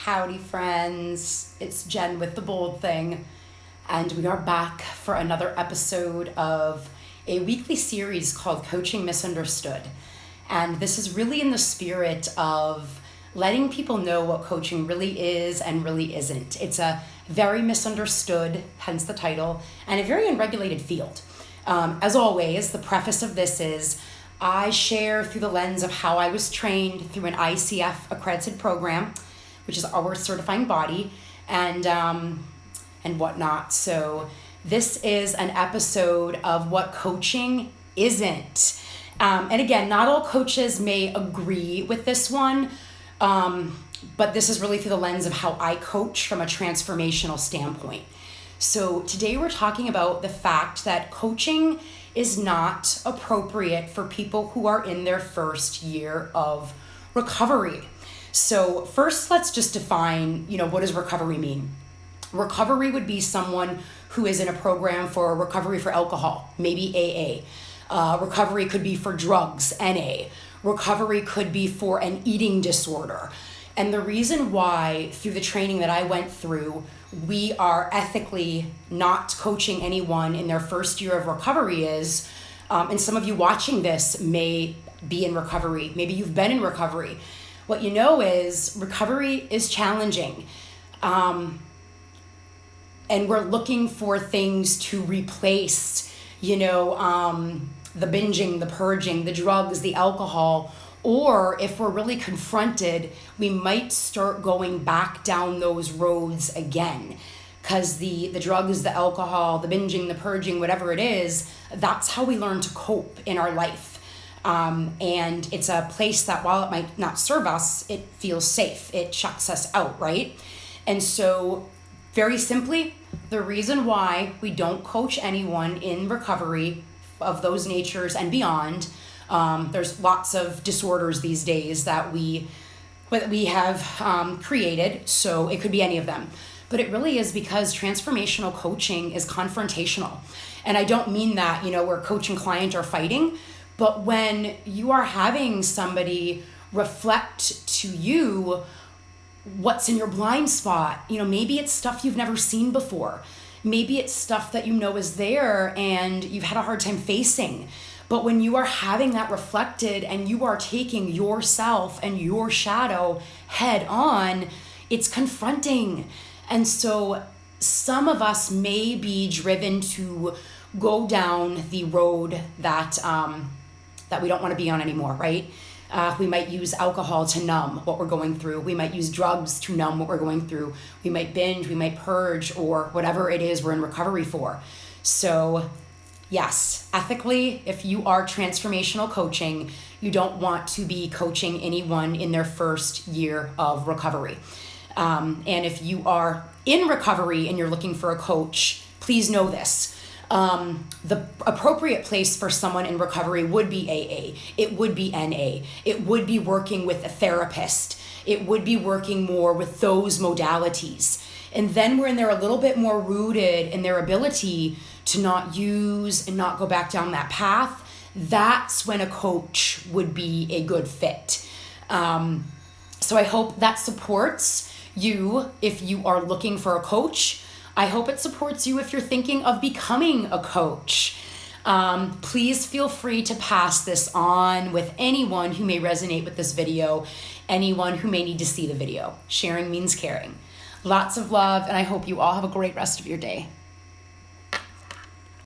Howdy friends, it's Jen with The Bold Thing, and we are back for another episode of a weekly series called Coaching Misunderstood. And this is really in the spirit of letting people know what coaching really is and really isn't. It's a very misunderstood, hence the title, and a very unregulated field. As always, the preface of this is I share through the lens of how I was trained through an ICF accredited program, which is our certifying body, and whatnot. So this is an episode of what coaching isn't. And again, not all coaches may agree with this one, but this is really through the lens of how I coach from a transformational standpoint. So today we're talking about the fact that coaching is not appropriate for people who are in their first year of recovery. So first, let's just define, what does recovery mean? Recovery would be someone who is in a program for recovery for alcohol, maybe AA. Recovery could be for drugs, NA. Recovery could be for an eating disorder. And the reason why, through the training that I went through, we are ethically not coaching anyone in their first year of recovery is, and some of you watching this may be in recovery, maybe you've been in recovery. What you know is recovery is challenging. And we're looking for things to replace, the binging, the purging, the drugs, the alcohol. Or if we're really confronted, we might start going back down those roads again. Because the drugs, the alcohol, the binging, the purging, whatever it is, that's how we learn to cope in our life. And it's a place that while it might not serve us, it feels safe. It checks us out, right? And so very simply, the reason why we don't coach anyone in recovery of those natures and beyond, there's lots of disorders these days that we have created, so it could be any of them. But it really is because transformational coaching is confrontational. And I don't mean that, where coach and client are fighting, but when you are having somebody reflect to you what's in your blind spot, maybe it's stuff you've never seen before. Maybe it's stuff that is there and you've had a hard time facing. But when you are having that reflected and you are taking yourself and your shadow head on, it's confronting. And so some of us may be driven to go down the road that we don't want to be on anymore, right? We might use alcohol to numb what we're going through. We might use drugs to numb what we're going through. We might binge, we might purge, or whatever it is we're in recovery for. So yes, ethically, if you are transformational coaching, you don't want to be coaching anyone in their first year of recovery. And if you are in recovery and you're looking for a coach, please know this. The appropriate place for someone in recovery would be AA. It would be NA. It would be working with a therapist. It would be working more with those modalities. And then when they're a little bit more rooted in their ability to not use and not go back down that path, that's when a coach would be a good fit. So I hope that supports you if you are looking for a coach. I hope it supports you if you're thinking of becoming a coach. Please feel free to pass this on with anyone who may resonate with this video, anyone who may need to see the video. Sharing means caring. Lots of love, and I hope you all have a great rest of your day.